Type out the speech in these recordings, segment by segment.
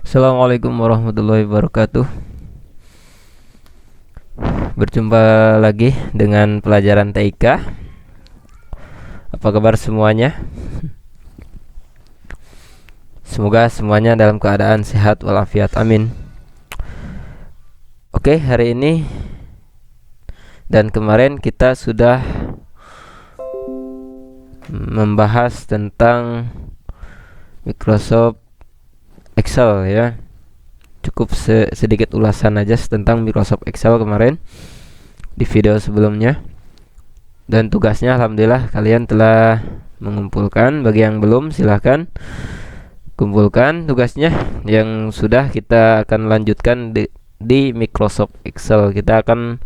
Assalamualaikum warahmatullahi wabarakatuh. Berjumpa lagi dengan pelajaran TIK. Apa kabar semuanya? Semoga semuanya dalam keadaan sehat walafiat, amin. Oke, hari ini dan kemarin kita sudah membahas tentang Microsoft Excel ya. Cukup sedikit ulasan aja tentang Microsoft Excel kemarin di video sebelumnya. Dan tugasnya alhamdulillah kalian telah mengumpulkan. Bagi yang belum silahkan kumpulkan tugasnya. Yang sudah kita akan lanjutkan di Microsoft Excel. Kita akan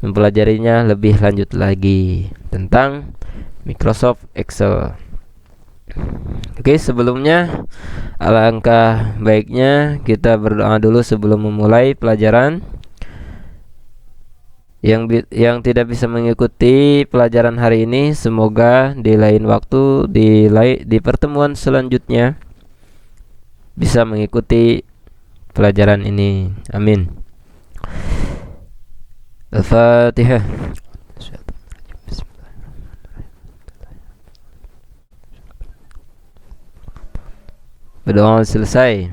mempelajarinya lebih lanjut lagi tentang Microsoft Excel. Oke, sebelumnya alangkah baiknya kita berdoa dulu sebelum memulai pelajaran. Yang tidak bisa mengikuti pelajaran hari ini, semoga di lain waktu di pertemuan selanjutnya bisa mengikuti pelajaran ini. Amin. Al-Fatihah. Berdoa selesai.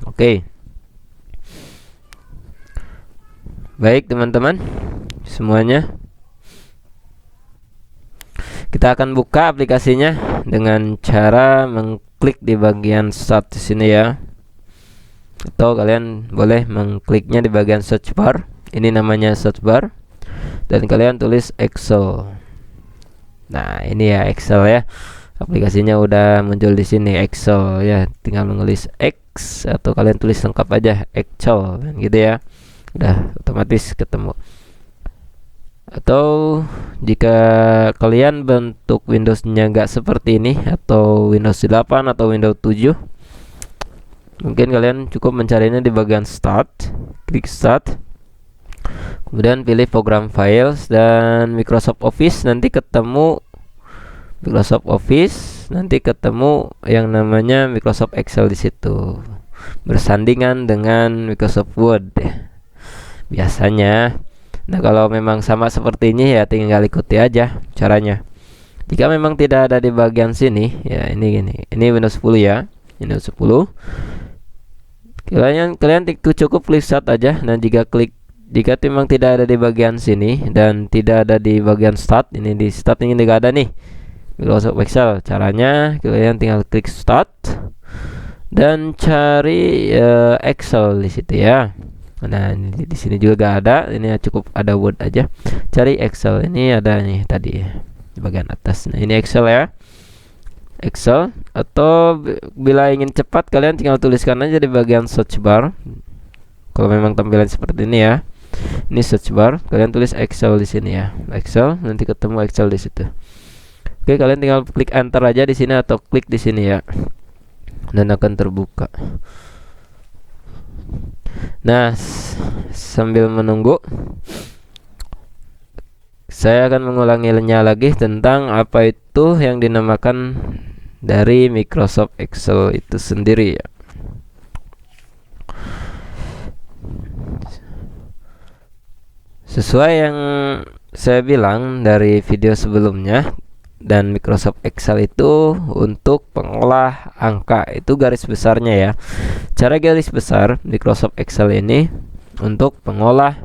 Oke. Baik teman-teman semuanya, kita akan buka aplikasinya dengan cara mengklik di bagian start di sini ya. Atau kalian boleh mengkliknya di bagian search bar. Ini namanya search bar. Dan kalian tulis Excel. Nah, ini ya Excel ya. Aplikasinya udah muncul di sini Excel ya, tinggal menulis X atau kalian tulis lengkap aja Excel kan gitu ya, udah otomatis ketemu. Atau jika kalian bentuk Windows-nya nggak seperti ini atau Windows 8 atau Windows 7, mungkin kalian cukup mencarinya di bagian Start, klik Start, kemudian pilih Program Files dan Microsoft Office, nanti ketemu Microsoft Office, nanti ketemu yang namanya Microsoft Excel di situ. Bersandingan dengan Microsoft Word biasanya. Nah, kalau memang sama seperti ini ya tinggal ikuti aja caranya. Jika memang tidak ada di bagian sini, ya ini gini. Ini Windows 10 ya. Windows 10. Kalian cukup klik Start aja. Dan jika memang tidak ada di bagian sini dan tidak ada di bagian Start, ini di Start ini tidak ada nih Microsoft Excel. Caranya kalian tinggal klik Start dan cari Excel di situ ya. Nah, ini di sini juga gak ada. Ini cukup ada Word aja. Cari Excel. Ini ada nih tadi di bagian atas. Nah, ini Excel ya. Excel. Atau bila ingin cepat kalian tinggal tuliskan aja di bagian search bar. Kalau memang tampilan seperti ini ya. Ini search bar. Kalian tulis Excel di sini ya. Excel. Nanti ketemu Excel di situ. Oke, kalian tinggal klik enter aja di sini atau klik di sini ya, dan akan terbuka. Nah, sambil menunggu, saya akan mengulanginya lagi tentang apa itu yang dinamakan dari Microsoft Excel itu sendiri ya. Sesuai yang saya bilang dari video sebelumnya, dan Microsoft Excel itu untuk pengolah angka, itu garis besarnya ya. Cara garis besar Microsoft Excel ini untuk pengolah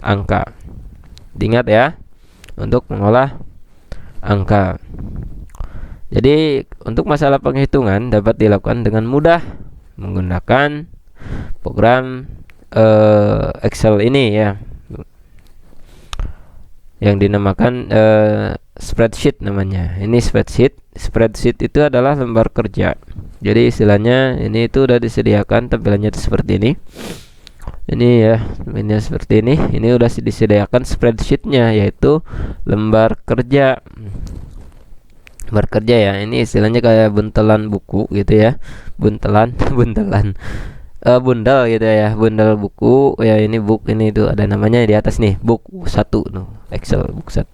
angka. Diingat ya, untuk mengolah angka. Jadi untuk masalah penghitungan dapat dilakukan dengan mudah menggunakan program Excel ini ya, yang dinamakan spreadsheet namanya. Ini spreadsheet. Spreadsheet itu adalah lembar kerja. Jadi istilahnya ini itu udah disediakan tampilannya seperti ini. Ini ya, ini seperti ini. Ini udah disediakan spreadsheetnya, yaitu lembar kerja. Lembar kerja ya. Ini istilahnya kayak buntelan buku gitu ya. Buntelan, bundel gitu ya, bundel buku ya. Ini book, ini itu ada namanya di atas nih, book 1 tuh, Excel book 1.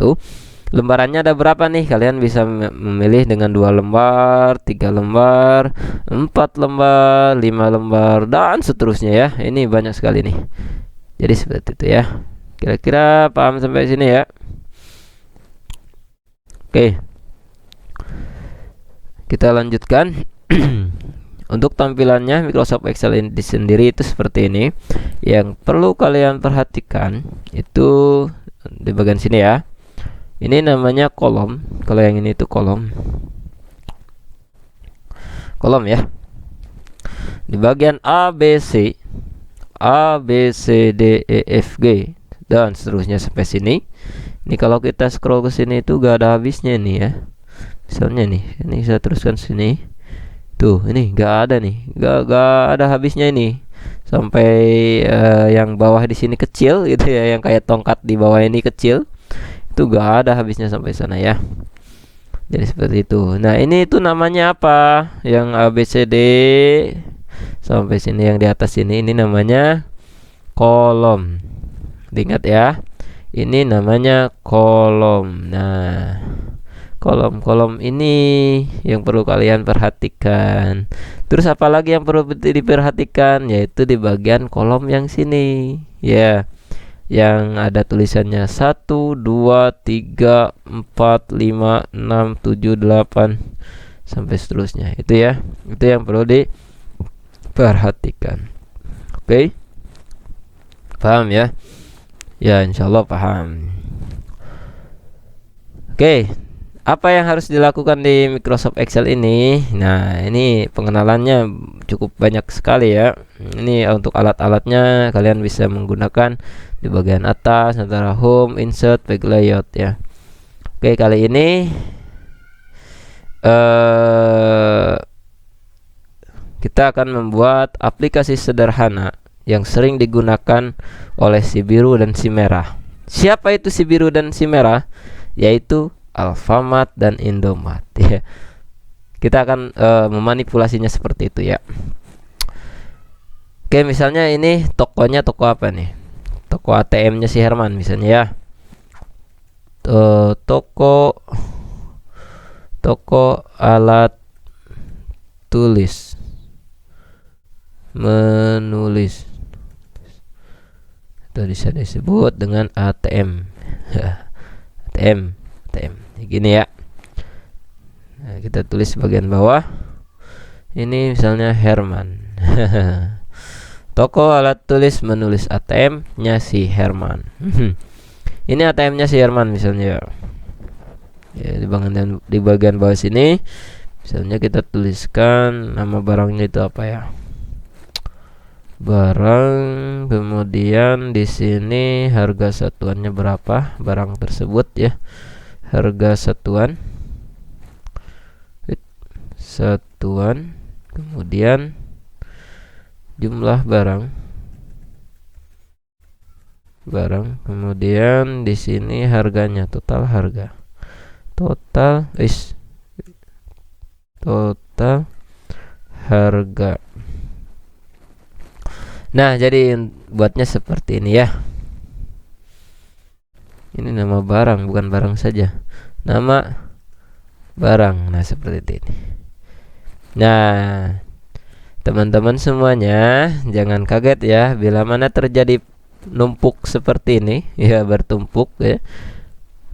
lembarannya ada berapa nih, kalian bisa memilih dengan 2 lembar, 3 lembar, 4 lembar, 5 lembar, dan seterusnya ya. Ini banyak sekali nih. Jadi seperti itu ya. Kira-kira paham sampai sini ya? Oke, kita lanjutkan. Untuk tampilannya Microsoft Excel ini sendiri itu seperti ini. Yang perlu kalian perhatikan itu di bagian sini ya. Ini namanya kolom. Kalau yang ini itu kolom. Kolom ya. Di bagian A, B, C, A, B, C, D, E, F, G, dan seterusnya sampai sini. Ini kalau kita scroll ke sini itu gak ada habisnya nih ya. Misalnya nih, ini saya teruskan sini. Tuh, ini gak ada nih, gak ada habisnya ini. Sampai yang bawah di sini kecil gitu ya, yang kayak tongkat di bawah ini kecil. Itu gak ada habisnya sampai sana ya. Jadi seperti itu. Nah, ini itu namanya apa? Yang A, B, C, D sampai sini, yang di atas ini namanya kolom. Diingat ya. Ini namanya kolom. Nah, kolom-kolom ini yang perlu kalian perhatikan. Terus apalagi yang perlu diperhatikan, yaitu di bagian kolom yang sini ya, yang ada tulisannya 1, 2, 3, 4, 5, 6, 7, 8 sampai seterusnya. Itu ya. Itu yang perlu diperhatikan. Oke. Paham ya? Ya, insyaallah paham. Oke. Apa yang harus dilakukan di Microsoft Excel ini? Nah, ini pengenalannya cukup banyak sekali ya. Ini untuk alat-alatnya kalian bisa menggunakan di bagian atas antara Home, Insert, Page Layout ya. Oke, kali ini kita akan membuat aplikasi sederhana yang sering digunakan oleh si biru dan si merah. Siapa itu si biru dan si merah? Yaitu Alfamart dan Indomart ya. Kita akan memanipulasinya seperti itu ya. Oke, misalnya ini tokonya toko apa nih? Toko ATM-nya si Herman misalnya ya. Toko alat tulis, menulis. Itu bisa disebut dengan ATM. ATM gini ya. Nah, kita tulis bagian bawah. Ini misalnya Herman. Toko alat tulis menulis ATM-nya si Herman. Ini ATM-nya si Herman misalnya. Ya, di bagian bawah sini misalnya kita tuliskan nama barangnya itu apa ya? Barang, kemudian di sini harga satuannya berapa barang tersebut ya. Harga satuan, kemudian jumlah barang, kemudian di sini harganya, total harga, total harga. Nah, jadi buatnya seperti ini ya. Ini nama barang, bukan barang saja, nama barang. Nah, seperti ini. Nah, teman-teman semuanya jangan kaget ya bila mana terjadi numpuk seperti ini ya, bertumpuk ya.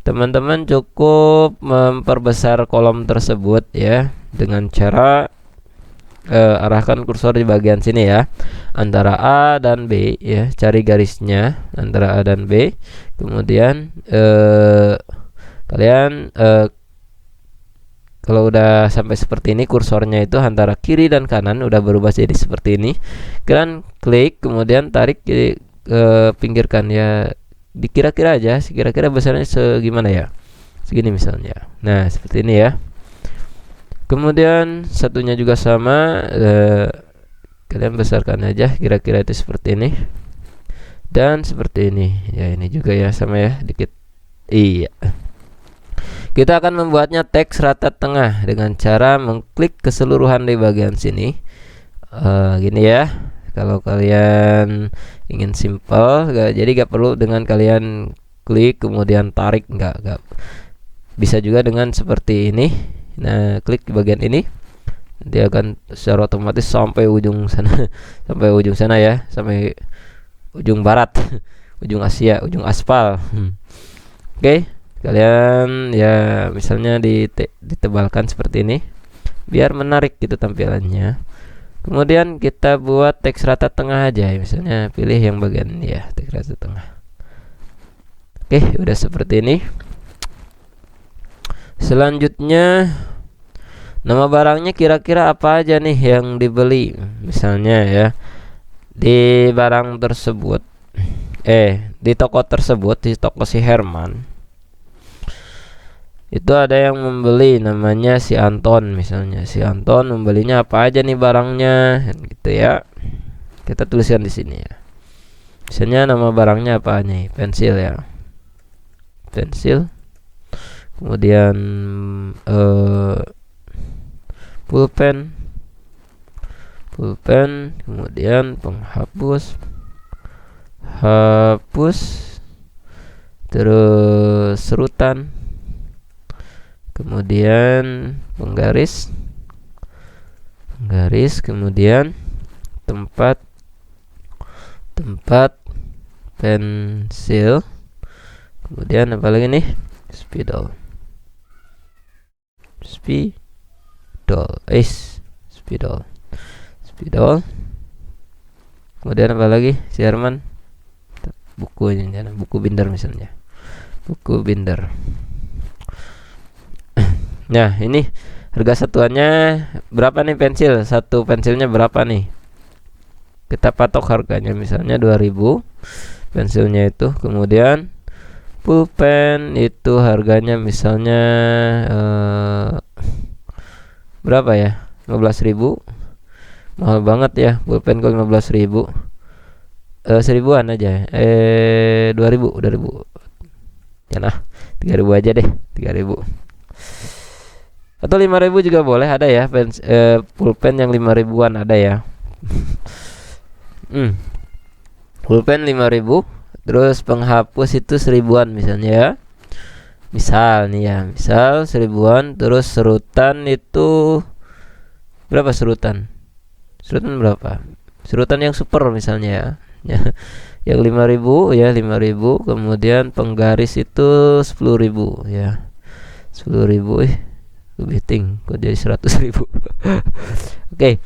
Teman-teman cukup memperbesar kolom tersebut ya dengan cara arahkan kursor di bagian sini ya, antara A dan B ya, cari garisnya antara A dan B. Kemudian kalian kalau udah sampai seperti ini, kursornya itu antara kiri dan kanan udah berubah jadi seperti ini. Kalian klik, kemudian tarik ke pinggirkan ya, dikira-kira aja, kira-kira besarnya segimana ya, segini misalnya. Nah, seperti ini ya. Kemudian satunya juga sama, kalian besarkan aja, kira-kira itu seperti ini dan seperti ini ya. Ini juga ya, sama ya, dikit. Iya, kita akan membuatnya teks rata tengah dengan cara mengklik keseluruhan di bagian sini. Gini ya. Kalau kalian ingin simple, jadi gak perlu dengan kalian klik kemudian tarik, enggak. Bisa juga dengan seperti ini. Nah, klik di bagian ini, dia akan secara otomatis sampai ujung sana sampai ujung sana ya, sampai ujung barat ujung Asia, ujung aspal. Oke, kalian ya misalnya ditebalkan seperti ini biar menarik gitu tampilannya. Kemudian kita buat teks rata tengah aja ya, misalnya pilih yang bagian ini ya, teks rata tengah. Oke, udah seperti ini. Selanjutnya, nama barangnya kira-kira apa aja nih yang dibeli. Misalnya ya, di barang tersebut, di toko tersebut, di toko si Herman, itu ada yang membeli namanya si Anton. Misalnya si Anton membelinya apa aja nih barangnya, gitu ya. Kita tuliskan di sini ya. Misalnya nama barangnya apa nih? Pensil ya, pensil. Kemudian pulpen, kemudian penghapus, terus serutan, kemudian penggaris, kemudian tempat pensil, kemudian apa lagi nih? Spidol. Kemudian apa lagi si Herman? Bukunya, buku binder misalnya, buku binder. Nah, ini harga satuannya berapa nih pensil? Satu pensilnya berapa nih? Kita patok harganya misalnya 2000 pensilnya itu. Kemudian pulpen itu harganya misalnya berapa ya? 15.000. Mahal banget ya pulpen kalau 15.000. 1000-an aja. 2000. Ya nah, 3000 aja deh, 3000. Atau 5.000 juga boleh, ada ya pulpen yang 5.000-an ada ya. Pulpen 5.000. Terus penghapus itu 1000-an misalnya ya. Misal nih ya, misal 1000-an. Terus serutan itu berapa serutan? Serutan berapa? Serutan yang super misalnya ya. Yang 5.000 ya, 5.000. Kemudian penggaris itu 10.000 ya. 10.000 lebih tinggi kok jadi 100.000. Oke.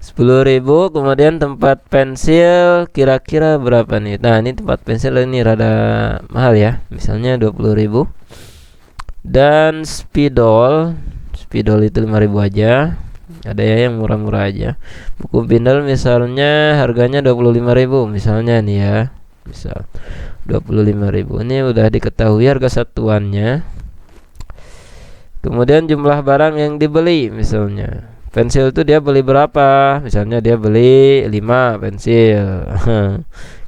10.000. Kemudian tempat pensil kira-kira berapa nih? Nah, ini tempat pensil ini rada mahal ya, misalnya 20.000. Dan spidol itu 5.000 aja. Ada ya yang murah-murah aja. Buku binder misalnya harganya 25.000 misalnya nih ya. Misal 25.000. Ini udah diketahui harga satuannya. Kemudian jumlah barang yang dibeli misalnya. Pensil itu dia beli berapa? Misalnya dia beli 5 pensil.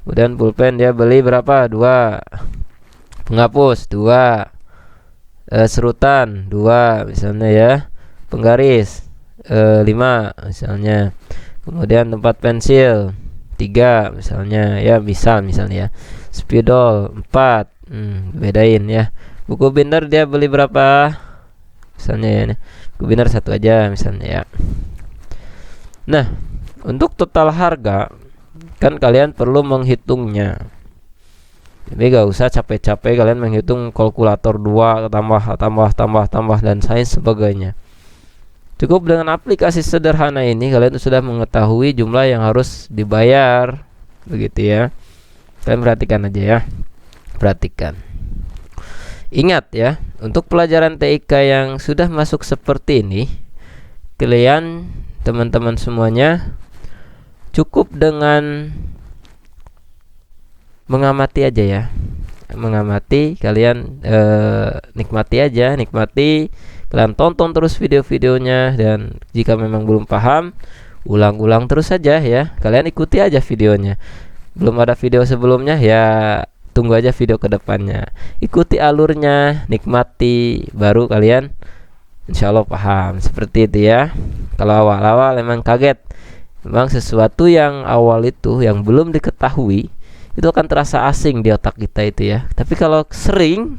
Kemudian pulpen dia beli berapa? 2. Penghapus 2. Serutan 2 misalnya ya. Penggaris 5 misalnya. Kemudian tempat pensil 3 misalnya ya, misalnya ya. Spidol 4. Bedain ya. Buku binder dia beli berapa? Misalnya ya, buku binder 1 aja misalnya ya. Nah, untuk total harga kan kalian perlu menghitungnya. Jadi gak usah capek-capek kalian menghitung kalkulator 2 tambah dan lain sebagainya. Cukup dengan aplikasi sederhana ini kalian sudah mengetahui jumlah yang harus dibayar, begitu ya. Kalian perhatikan aja ya. Perhatikan. Ingat ya, untuk pelajaran TIK yang sudah masuk seperti ini, kalian teman-teman semuanya cukup dengan mengamati aja ya. Mengamati, kalian nikmati aja, kalian tonton terus video-videonya, dan jika memang belum paham, ulang-ulang terus saja ya. Kalian ikuti aja videonya. Belum ada video sebelumnya ya, tunggu aja video kedepannya. Ikuti alurnya, nikmati, baru kalian insya Allah paham. Seperti itu ya. Kalau awal-awal memang kaget, memang sesuatu yang awal itu yang belum diketahui itu akan terasa asing di otak kita itu ya. Tapi kalau sering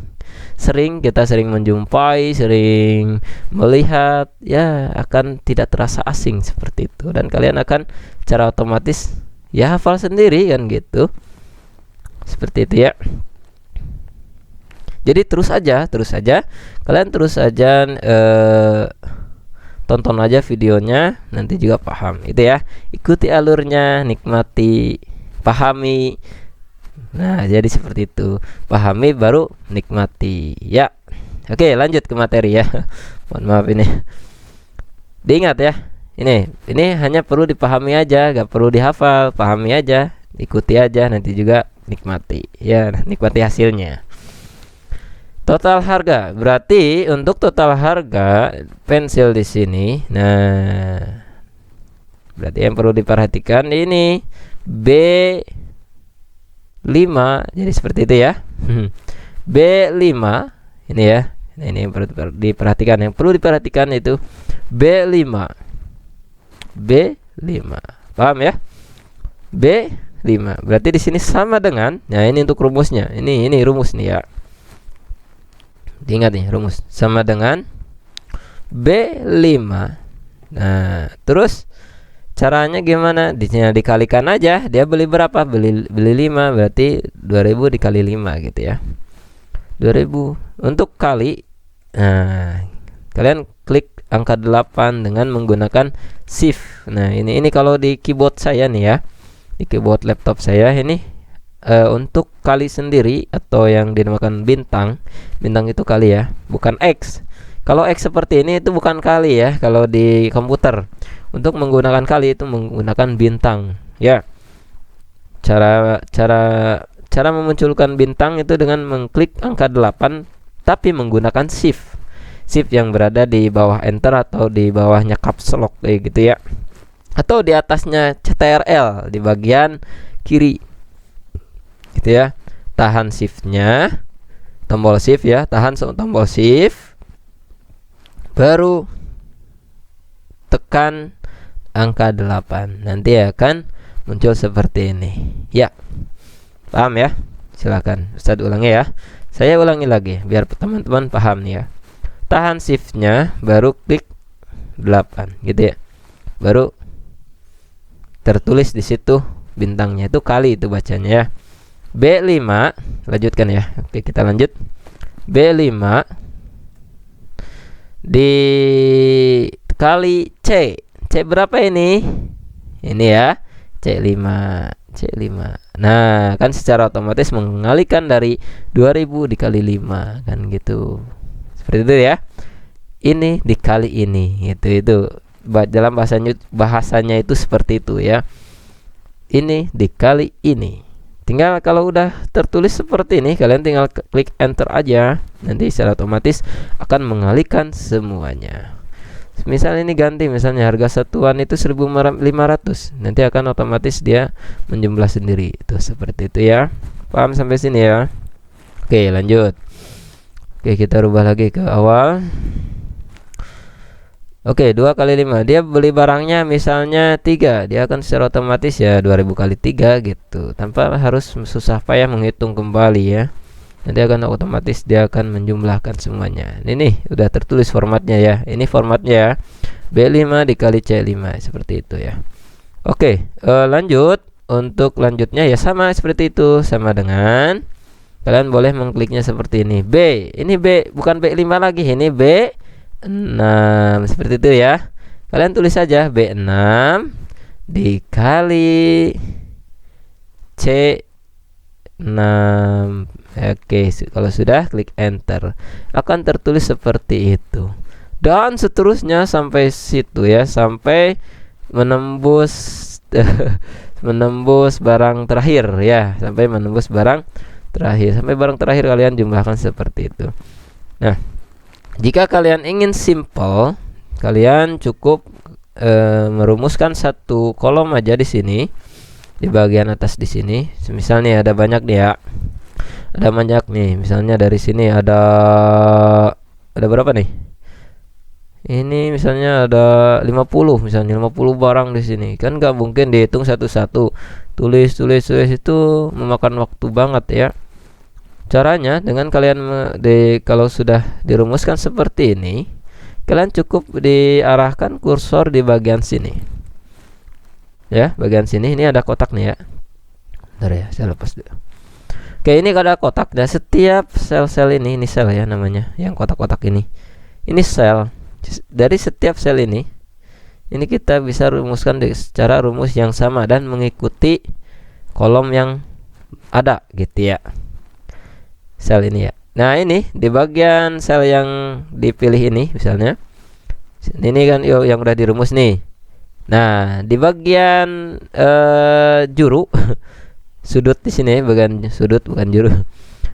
kita sering menjumpai, sering melihat, ya akan tidak terasa asing seperti itu, dan kalian akan secara otomatis ya hafal sendiri kan gitu. Seperti itu ya. Jadi terus aja kalian terus aja tonton aja videonya, nanti juga paham itu ya. Ikuti alurnya, nikmati, pahami. Nah, jadi seperti itu. Pahami baru nikmati ya. Oke, lanjut ke materi ya. Mohon maaf ini. Diingat ya. Ini hanya perlu dipahami aja, gak perlu dihafal. Pahami aja, ikuti aja, nanti juga nikmati. Ya, nikmati hasilnya. Total harga, berarti untuk total harga pensil di sini, nah, berarti yang perlu diperhatikan ini B5, jadi seperti itu ya. B5 ini ya. Nah, ini yang perlu diperhatikan. Yang perlu diperhatikan itu B5. Paham ya? B5. Berarti di sini sama dengan, nah ini untuk rumusnya. Ini rumus nih ya. Diingat nih rumus, sama dengan B5. Nah, terus caranya gimana? Di sini dikalikan aja. Dia beli berapa? Beli 5, berarti 2000 dikali 5 gitu ya. 2000 untuk kali. Nah, kalian klik angka 8 dengan menggunakan shift. Nah, ini kalau di keyboard saya nih ya. Di keyboard laptop saya ini untuk kali sendiri atau yang dinamakan bintang itu kali ya, bukan X. Kalau X seperti ini itu bukan kali ya. Kalau di komputer untuk menggunakan kali itu menggunakan bintang ya. Cara memunculkan bintang itu dengan mengklik angka 8 tapi menggunakan shift yang berada di bawah enter atau di bawahnya caps lock kayak gitu ya, atau di atasnya CTRL di bagian kiri gitu ya. Tahan shiftnya, tombol shift ya, tahan tombol shift, baru tekan angka 8, nanti akan muncul seperti ini ya. Paham ya? Silakan Ustadz ulangi ya. Saya ulangi lagi biar teman-teman paham nih ya. Tahan shiftnya, baru klik 8 gitu ya, baru tertulis di situ bintangnya, itu kali itu bacanya ya. B5, lanjutkan ya. Oke, kita lanjut. B5 dikali C. C berapa ini? Ini ya, C5. Nah, kan secara otomatis mengalihkan dari 2000 dikali 5 kan gitu. Seperti itu ya. Ini dikali ini gitu. Dalam bahasanya itu seperti itu ya. Ini dikali ini. Tinggal kalau udah tertulis seperti ini, kalian tinggal klik enter aja. Nanti secara otomatis akan mengalihkan semuanya. Misal ini ganti, misalnya harga satuan itu 1500, nanti akan otomatis dia menjumlah sendiri. Itu seperti itu ya. Paham sampai sini ya? Oke, lanjut. Oke, kita rubah lagi ke awal. Oke, 2 kali 5. Dia beli barangnya misalnya 3. Dia akan secara otomatis ya 2000 kali 3 gitu. Tanpa harus susah payah menghitung kembali ya. Nanti akan otomatis dia akan menjumlahkan semuanya. Ini nih, udah tertulis formatnya ya. Ini formatnya ya. B5 dikali C5 seperti itu ya. Oke, lanjut. Untuk lanjutnya ya sama seperti itu. Sama dengan kalian boleh mengkliknya seperti ini. B. Ini B, bukan B5 lagi. Ini B6 seperti itu ya. Kalian tulis saja B6 dikali C6. Oke, kalau sudah klik enter, akan tertulis seperti itu. Dan seterusnya sampai situ ya, sampai menembus menembus barang terakhir ya, sampai menembus barang terakhir. Sampai barang terakhir kalian jumlahkan seperti itu. Nah, jika kalian ingin simple, kalian cukup merumuskan satu kolom aja di sini, di bagian atas di sini. Misalnya ada banyak nih ya, ada banyak nih. Misalnya dari sini ada berapa nih? Ini misalnya ada 50, misalnya 50 barang di sini. Kan nggak mungkin dihitung satu-satu. Tulis itu memakan waktu banget ya. Caranya dengan kalian kalau sudah dirumuskan seperti ini, kalian cukup diarahkan kursor di bagian sini. Ya, bagian sini ini ada kotak nih ya. Bentar ya, saya lepas dulu. Oke, ini ada kotak dan setiap sel-sel ini sel ya namanya, yang kotak-kotak ini. Ini sel. Dari setiap sel ini kita bisa rumuskan secara rumus yang sama dan mengikuti kolom yang ada gitu ya. Sel ini ya. Nah, ini di bagian sel yang dipilih ini misalnya. Ini kan yang udah dirumus nih. Nah, di bagian juru sudut di sini, bagian sudut bukan juru.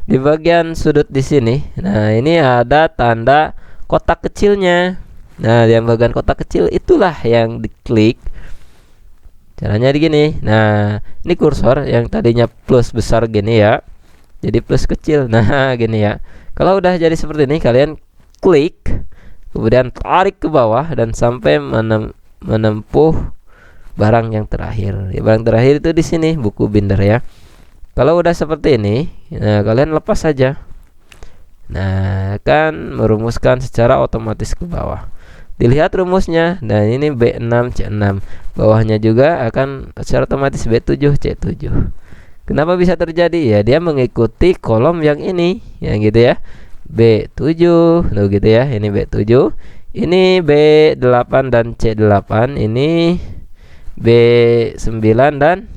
Di bagian sudut di sini. Nah, ini ada tanda kotak kecilnya. Nah, yang bagian kotak kecil itulah yang diklik. Caranya begini. Nah, ini kursor yang tadinya plus besar gini ya, jadi plus kecil. Nah, gini ya. Kalau udah jadi seperti ini, kalian klik, kemudian tarik ke bawah dan sampai menempuh barang yang terakhir. Ya, barang terakhir itu di sini, buku binder ya. Kalau udah seperti ini, nah kalian lepas saja. Nah, akan merumuskan secara otomatis ke bawah. Dilihat rumusnya. Dan ini B6 C6. Bawahnya juga akan secara otomatis B7 C7. Kenapa bisa terjadi? Ya, dia mengikuti kolom yang ini, yang gitu ya. B7, tuh gitu ya. Ini B7. Ini B8 dan C8. Ini B9 dan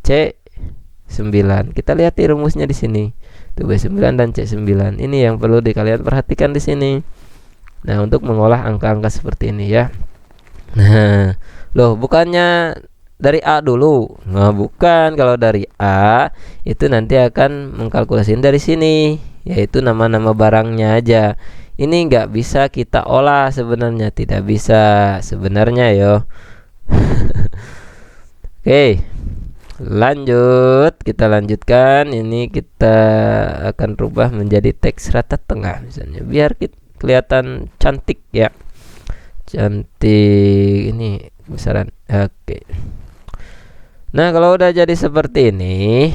C9. Kita lihat di rumusnya di sini. Tuh B9 dan C9. Ini yang perlu kalian perhatikan di sini. Nah, untuk mengolah angka-angka seperti ini ya. Nah, loh, bukannya dari A dulu? Nah, bukan. Kalau dari A itu nanti akan mengkalkulasikan dari sini, yaitu nama-nama barangnya aja. Ini nggak bisa kita olah sebenarnya, tidak bisa sebenarnya yo. Oke, lanjut, kita lanjutkan. Ini kita akan rubah menjadi teks rata tengah misalnya, biar kita kelihatan cantik ya, cantik ini besaran. Oke. Nah, kalau udah jadi seperti ini,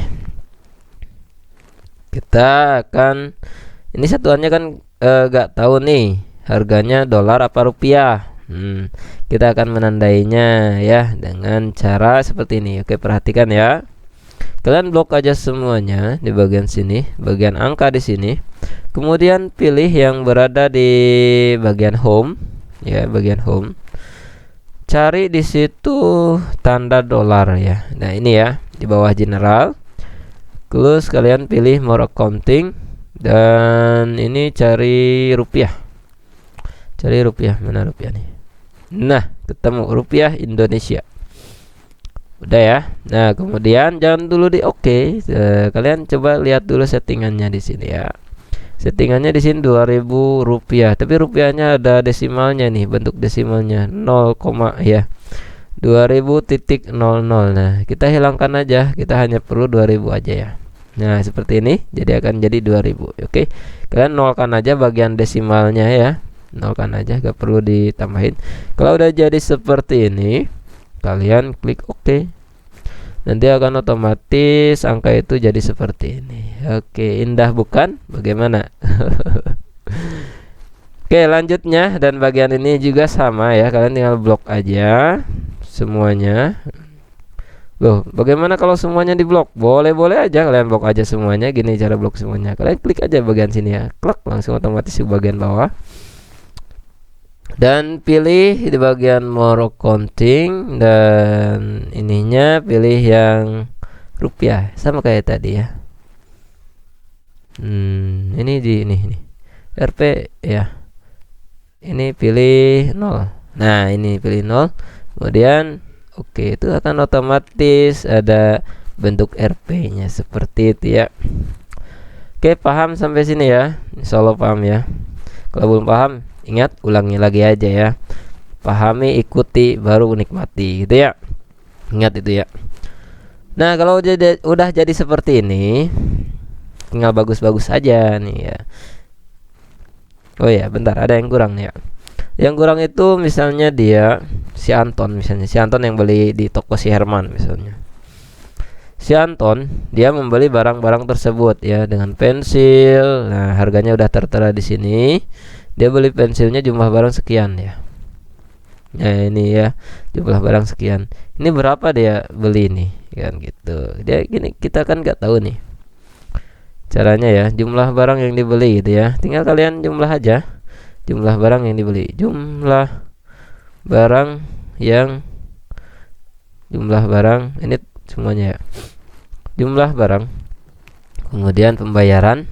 kita akan, ini satuannya kan gak tahu nih harganya dolar apa rupiah. Kita akan menandainya ya dengan cara seperti ini. Oke, perhatikan ya. Kalian blok aja semuanya di bagian sini, bagian angka di sini. Kemudian pilih yang berada di bagian home, ya, bagian home. Cari di situ tanda dolar ya. Nah, ini ya, di bawah general. Terus kalian pilih more accounting dan ini cari rupiah. Cari rupiah, mana rupiah nih? Nah, ketemu rupiah Indonesia. Udah ya. Nah, kemudian jangan dulu di oke. Kalian coba lihat dulu settingannya di sini ya. Settingannya di sini 2000 rupiah, tapi rupiahnya ada desimalnya nih, bentuk desimalnya 0, ya. 2000.00. Nah, kita hilangkan aja. Kita hanya perlu 2000 aja ya. Nah, seperti ini. Jadi akan jadi 2000. Oke. Kalian nolkan aja bagian desimalnya ya. Nolkan aja, gak perlu ditambahin. Kalau udah jadi seperti ini, kalian klik OK. Nanti akan otomatis angka itu jadi seperti ini. Oke, indah bukan? Bagaimana? Oke, lanjutnya dan bagian ini juga sama ya. Kalian tinggal blok aja semuanya. Loh, bagaimana kalau semuanya diblok? Boleh-boleh aja kalian blok aja semuanya. Gini cara blok semuanya. Kalian klik aja bagian sini ya. Klik, langsung otomatis di bagian bawah. Dan pilih di bagian more accounting dan ininya pilih yang rupiah sama kayak tadi ya. Ini di ini RP ya. Ini pilih 0. Nah, ini pilih 0. Kemudian oke, itu akan otomatis ada bentuk RP-nya seperti itu ya. Oke, paham sampai sini ya? Insyaallah paham ya. Kalau belum paham, ingat, ulangi lagi aja ya. Pahami, ikuti, baru nikmati gitu ya. Ingat itu ya. Nah, kalau udah jadi seperti ini, tinggal bagus-bagus aja nih ya. Oh ya, bentar, ada yang kurang nih ya. Yang kurang itu misalnya dia si Anton, misalnya si Anton yang beli di toko si Herman misalnya. si Anton dia membeli barang-barang tersebut ya dengan pensil. Nah, harganya udah tertera di sini. Dia beli pensilnya jumlah barang sekian ya. Nah, ini ya jumlah barang sekian. Ini berapa dia beli ini kan gitu. Dia gini, kita kan nggak tahu nih caranya ya, jumlah barang yang dibeli gitu ya. Tinggal kalian jumlah aja. Jumlah barang yang dibeli. Barang yang jumlah barang ini semuanya ya. Jumlah barang. Kemudian pembayaran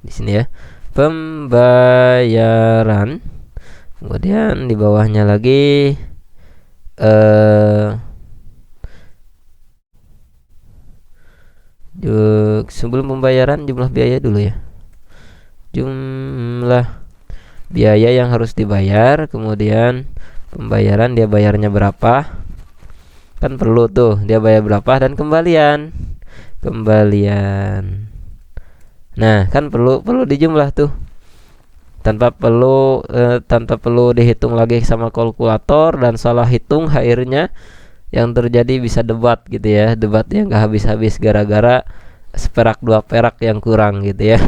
di sini ya. Pembayaran. Kemudian di bawahnya lagi sebelum pembayaran jumlah biaya dulu ya. Jumlah biaya yang harus dibayar, kemudian pembayaran dia bayarnya berapa. Kan perlu tuh dia bayar berapa, dan kembalian. Nah, kan perlu dijumlah tuh. Tanpa perlu dihitung lagi sama kalkulator dan salah hitung, akhirnya yang terjadi bisa debat gitu ya. Debat yang gak habis-habis gara-gara seperak dua perak yang kurang gitu ya.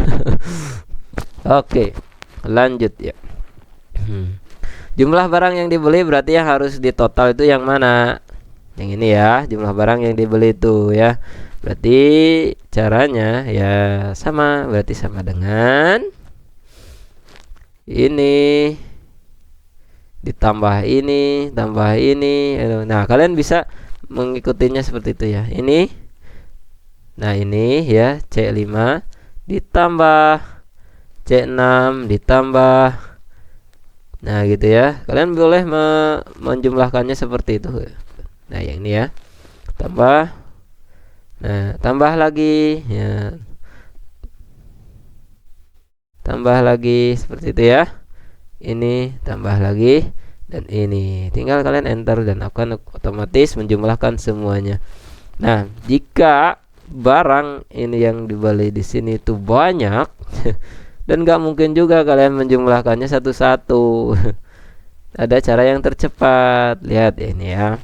Oke, lanjut ya. Jumlah barang yang dibeli berarti yang harus ditotal itu yang mana? Yang ini ya, jumlah barang yang dibeli itu ya. Berarti caranya ya sama, berarti sama dengan ini ditambah ini, tambah ini. Nah, kalian bisa mengikutinya seperti itu ya. Ini, nah ini ya C5 ditambah C6 ditambah. Nah, gitu ya. Kalian boleh menjumlahkannya seperti itu. Nah, yang ini ya. Tambah. Nah, tambah lagi ya. Tambah lagi seperti itu ya. Ini tambah lagi dan ini. Tinggal kalian enter dan akan otomatis menjumlahkan semuanya. Nah, jika barang ini yang dibeli di sini itu banyak dan gak mungkin juga kalian menjumlahkannya satu-satu. Ada cara yang tercepat. Lihat ini ya.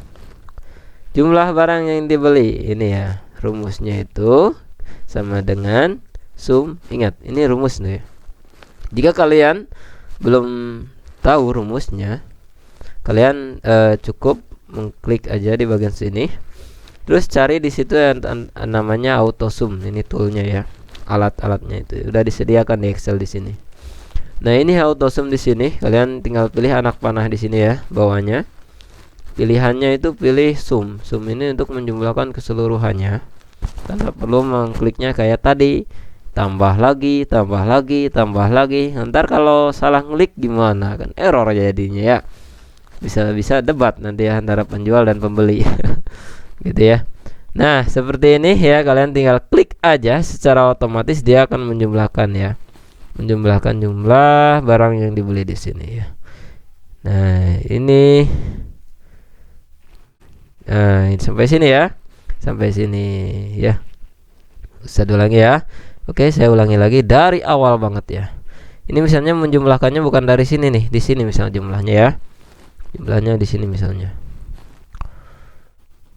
Jumlah barang yang dibeli ini ya. Rumusnya itu sama dengan sum. Ingat, ini rumus nih. Jika kalian belum tahu rumusnya, kalian cukup mengklik aja di bagian sini. Terus cari di situ yang namanya AutoSum. Ini toolnya ya. Alat-alatnya itu udah disediakan di Excel di sini. Nah, ini AutoSum di sini. Kalian tinggal pilih anak panah di sini ya, bawahnya. Pilihannya itu pilih sum. Sum ini untuk menjumlahkan keseluruhannya. Tanpa perlu mengkliknya kayak tadi. Tambah lagi, tambah lagi, tambah lagi. Ntar kalau salah klik gimana, kan error jadinya ya. Bisa debat nanti ya antara penjual dan pembeli. Gitu ya. Nah, seperti ini ya, kalian tinggal klik aja, secara otomatis dia akan menjumlahkan ya. Menjumlahkan jumlah barang yang dibeli di sini ya. Nah, ini sampai sini ya. Sampai sini ya. Bisa ulangi ya. Oke, saya ulangi lagi dari awal banget ya. Ini misalnya menjumlahkannya bukan dari sini nih, di sini misalnya jumlahnya ya. Jumlahnya di sini misalnya.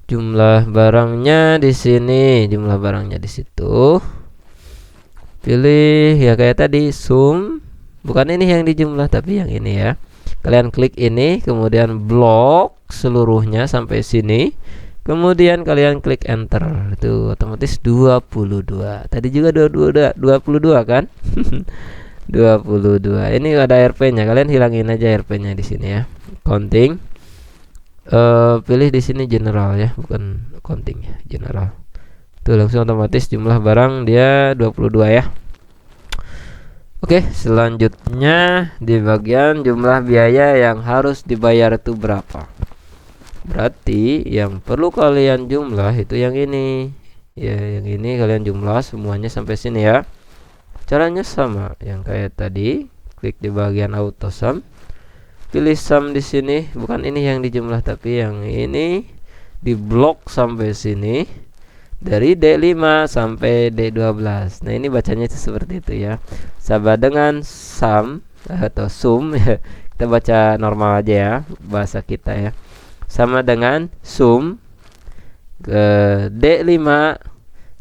Jumlah barangnya di sini, jumlah barangnya di situ. Pilih ya kayak tadi sum. Bukan ini yang dijumlah tapi yang ini ya. Kalian klik ini, kemudian blok seluruhnya sampai sini. Kemudian kalian klik enter. Itu otomatis 22. Tadi juga 22 kan? 22. Ini ada RP-nya. Kalian hilangin aja RP-nya di sini ya. Counting. Pilih di sini general ya, bukan counting ya, general. Tuh langsung otomatis jumlah barang dia 22 ya. Oke, selanjutnya di bagian jumlah biaya yang harus dibayar itu berapa. Berarti yang perlu kalian jumlah itu yang ini. Ya, yang ini kalian jumlah semuanya sampai sini ya. Caranya sama yang kayak tadi. Klik di bagian AutoSum. Pilih sum di sini, bukan ini yang dijumlah tapi yang ini. Di blok sampai sini. Dari D5 sampai D12. Nah, ini bacanya itu seperti itu ya. Sama dengan sum atau sum. Kita baca normal aja ya, bahasa kita ya. Sama dengan sum ke D5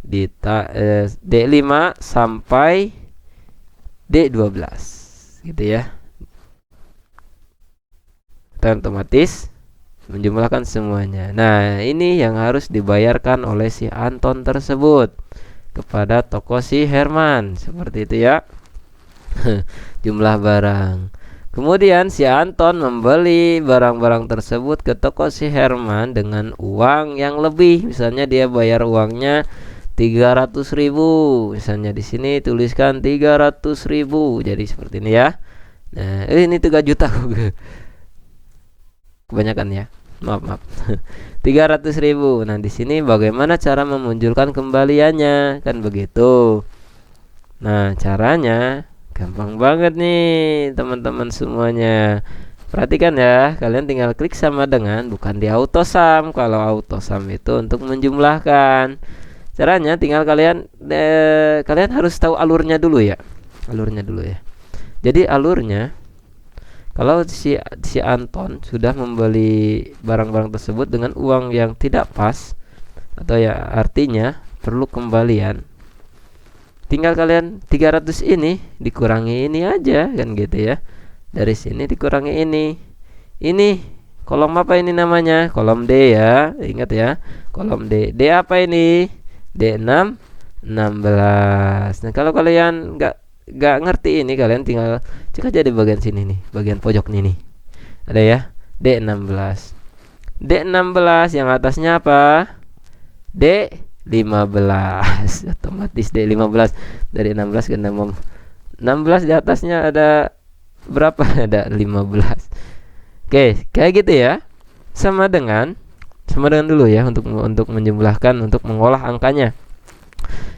D5 sampai D12 gitu ya. Kita otomatis menjumlahkan semuanya. Nah, ini yang harus dibayarkan oleh si Anton tersebut kepada toko si Herman. Seperti itu ya. Jumlah barang. Kemudian si Anton membeli barang-barang tersebut ke toko si Herman dengan uang yang lebih. Misalnya dia bayar uangnya 300.000. Misalnya di sini tuliskan 300.000. Jadi seperti ini ya. Nah, ini 3 juta. Kebanyakan ya. Maaf. 300.000. Nah, di sini bagaimana cara memunculkan kembaliannya? Kan begitu. Nah, caranya gampang banget nih teman-teman semuanya. Perhatikan ya, kalian tinggal klik sama dengan, bukan di autosum. Kalau autosum itu untuk menjumlahkan. Caranya tinggal kalian harus tahu alurnya dulu ya. Jadi alurnya, kalau si Anton sudah membeli barang-barang tersebut dengan uang yang tidak pas, atau ya artinya perlu kembalian, tinggal kalian 300 ini dikurangi ini aja kan gitu ya. Dari sini dikurangi ini. Ini kolom apa ini namanya? Kolom D ya. Ingat ya. Kolom D. D apa ini? D6 16. Nah, kalau kalian nggak ngerti ini, kalian tinggal cek aja di bagian sini nih, bagian pojok nih. Ada ya? D16. D16 yang atasnya apa? D15. Otomatis D15 dari 16 ke 16 di atasnya ada berapa? Ada 15. Oke, kayak gitu ya. Sama dengan dulu ya untuk menjumlahkan, untuk mengolah angkanya.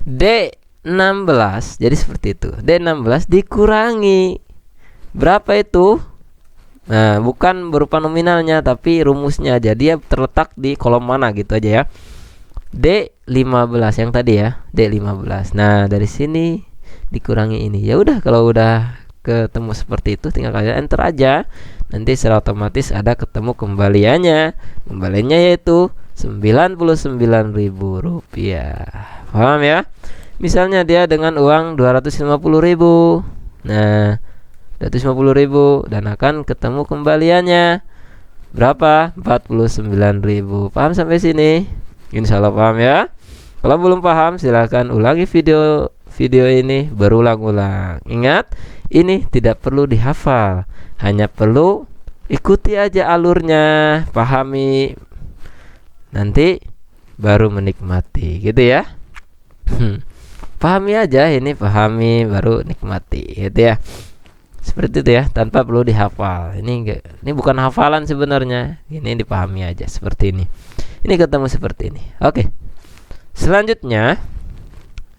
D16 jadi seperti itu. D16 dikurangi berapa itu? Nah, bukan berupa nominalnya tapi rumusnya aja. Dia terletak di kolom mana gitu aja ya. D15 yang tadi ya, D15. Nah, dari sini dikurangi ini. Ya udah, kalau udah ketemu seperti itu tinggal kalian enter aja. Nanti secara otomatis ada ketemu kembaliannya. Kembaliannya yaitu Rp99.000. Paham ya? Misalnya dia dengan uang 250.000. Nah, 250.000 dan akan ketemu kembaliannya berapa? 49.000. Paham sampai sini? Insya Allah paham ya. Kalau belum paham silahkan ulangi video ini berulang-ulang. Ingat, ini tidak perlu dihafal, hanya perlu ikuti aja alurnya, pahami, nanti baru menikmati gitu ya. Pahami aja ini, pahami baru nikmati gitu ya. Seperti itu ya, tanpa perlu dihafal. Ini bukan hafalan sebenarnya. Ini dipahami aja seperti ini. Ini ketemu seperti ini. Oke. Selanjutnya,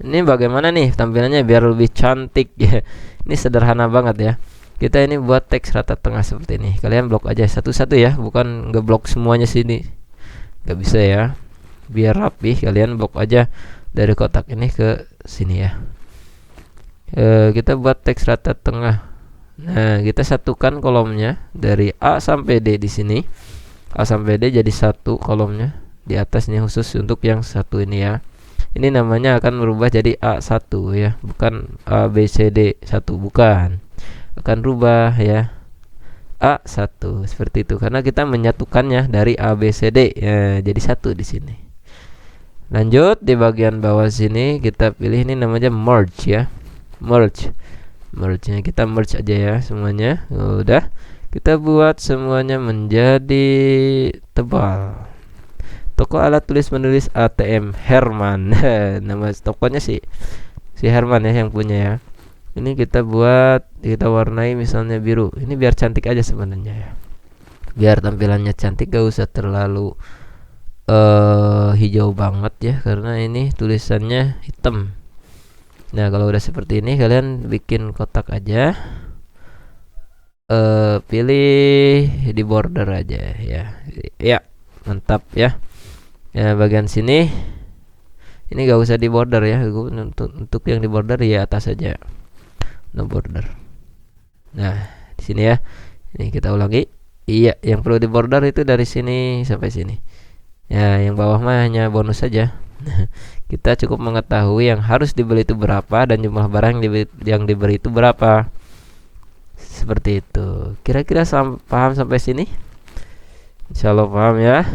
ini bagaimana nih tampilannya biar lebih cantik ya. Ini sederhana banget ya. Kita ini buat teks rata tengah seperti ini. Kalian blok aja satu-satu ya, bukan ngeblok semuanya sini. Gak bisa ya. Biar rapi, kalian blok aja dari kotak ini ke sini ya. Kita buat teks rata tengah. Nah, kita satukan kolomnya dari A sampai D di sini. A sampai D jadi satu kolomnya. Di atasnya khusus untuk yang satu ini ya. Ini namanya akan berubah jadi A1 ya, bukan A B C D 1, bukan. Akan rubah ya. A1 seperti itu karena kita menyatukannya dari A B C D ya, jadi satu di sini. Lanjut di bagian bawah sini kita pilih ini namanya merge ya. Merge-nya kita merge aja ya semuanya. Udah, kita buat semuanya menjadi tebal. Toko alat tulis menulis ATM Herman. Nama tokonya si Herman ya yang punya ya. Ini kita warnai misalnya biru. Ini biar cantik aja sebenarnya ya. Biar tampilannya cantik, gak usah terlalu hijau banget ya, karena ini tulisannya hitam. Nah, kalau udah seperti ini kalian bikin kotak aja. Pilih di border aja ya. Ya, mantap ya. Ya, bagian sini ini gak usah di border ya. Untuk yang di border ya atas aja, no border. Nah, di sini ya. Ini kita ulangi. Iya, yang perlu di border itu dari sini sampai sini. Ya, yang bawah mah hanya bonus saja. Kita cukup mengetahui yang harus dibeli itu berapa dan jumlah barang yang dibeli itu berapa. Seperti itu. Kira-kira paham sampai sini? Insya Allah paham ya.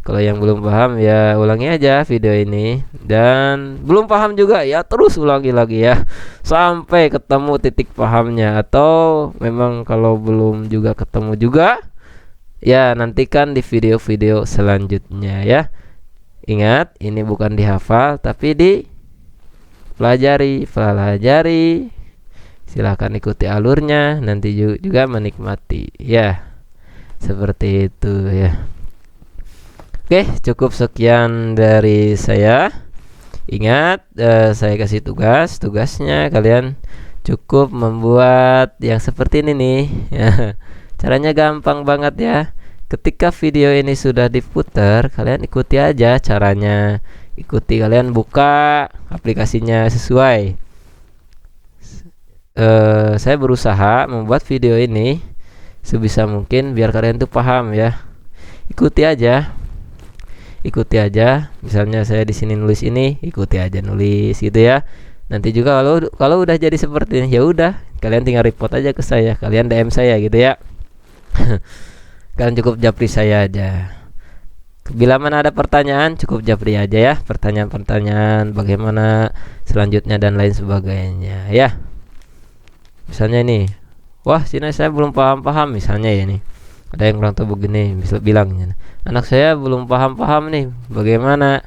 Kalau yang belum paham ya ulangi aja video ini. Dan belum paham juga ya terus ulangi lagi ya sampai ketemu titik pahamnya. Atau memang kalau belum juga ketemu juga, ya nantikan di video-video selanjutnya ya. Ingat, ini bukan dihafal tapi dipelajari. Silahkan ikuti alurnya, nanti juga menikmati ya. Seperti itu ya. Oke, cukup sekian dari saya. Ingat, saya kasih tugasnya kalian cukup membuat yang seperti ini nih ya. Caranya gampang banget ya. Ketika video ini sudah diputar, kalian ikuti aja caranya. Kalian buka aplikasinya sesuai. Saya berusaha membuat video ini sebisa mungkin biar kalian tuh paham ya. Ikuti aja. Misalnya saya di sini nulis ini, ikuti aja nulis gitu ya. Nanti juga kalau udah jadi seperti ini, ya udah, kalian tinggal report aja ke saya, kalian DM saya gitu ya. Kalian cukup japri saya aja. Bila mana ada pertanyaan, cukup japri aja ya. Pertanyaan-pertanyaan bagaimana selanjutnya dan lain sebagainya ya. Misalnya ini, wah sini saya belum paham misalnya ya nih. Ada yang kurang tahu begini, bisa bilangnya, anak saya belum paham nih, bagaimana?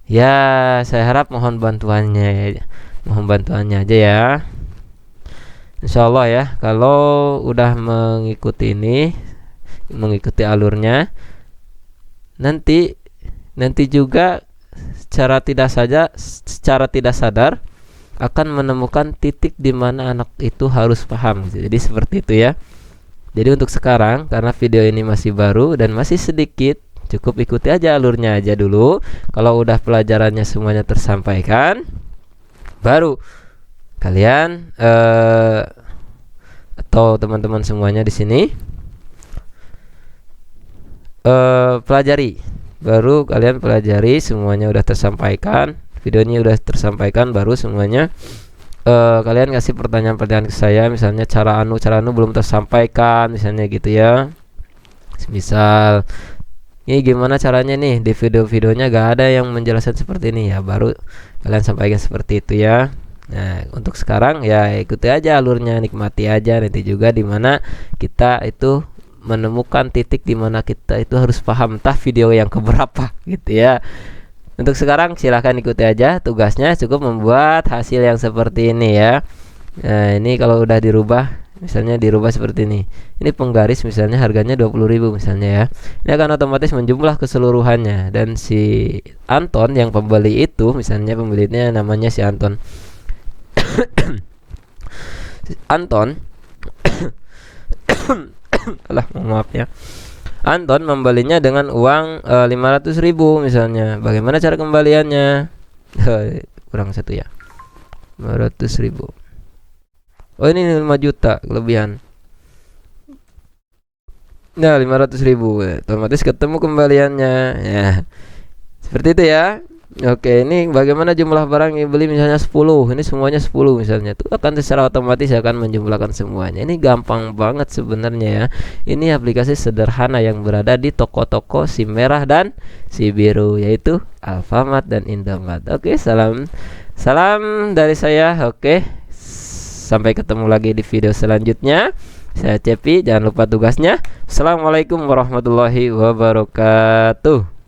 Ya, saya harap mohon bantuannya aja ya. Insya Allah ya, kalau udah mengikuti alurnya, nanti juga secara tidak sadar akan menemukan titik di mana anak itu harus paham. Jadi seperti itu ya. Jadi untuk sekarang, karena video ini masih baru dan masih sedikit, cukup ikuti aja alurnya aja dulu. Kalau udah pelajarannya semuanya tersampaikan, baru kalian atau teman-teman semuanya di sini pelajari. Baru kalian pelajari semuanya udah tersampaikan, videonya udah tersampaikan, baru semuanya kalian kasih pertanyaan-pertanyaan ke saya, misalnya cara anu belum tersampaikan misalnya gitu ya. Misal ini gimana caranya nih, di videonya gak ada yang menjelaskan seperti ini ya, baru kalian sampaikan seperti itu ya. Nah untuk sekarang ya ikuti aja alurnya, nikmati aja, nanti juga dimana kita itu menemukan titik dimana kita itu harus paham entah video yang keberapa gitu ya. Untuk sekarang silahkan ikuti aja tugasnya, cukup membuat hasil yang seperti ini ya. Nah ini kalau udah dirubah, misalnya dirubah seperti ini, penggaris misalnya harganya 20.000 misalnya ya, ini akan otomatis menjumlah keseluruhannya. Dan si Anton yang pembeli itu, misalnya pembelinya namanya si Anton Anton alah maaf ya, Anton membelinya dengan uang 500.000 misalnya. Bagaimana cara kembaliannya? Kurang satu ya, 500.000. Oh ini 5 juta kelebihan. Nah 500.000 otomatis ketemu kembaliannya ya. Seperti itu ya. Oke, ini bagaimana jumlah barang yang beli misalnya 10. Ini semuanya 10 misalnya. Itu akan secara otomatis akan menjumlahkan semuanya. Ini gampang banget sebenarnya ya. Ini aplikasi sederhana yang berada di toko-toko si merah dan si biru, yaitu Alfamart dan Indomaret. Oke, salam dari saya. Oke. Sampai ketemu lagi di video selanjutnya. Saya Cepi, jangan lupa tugasnya. Assalamualaikum warahmatullahi wabarakatuh.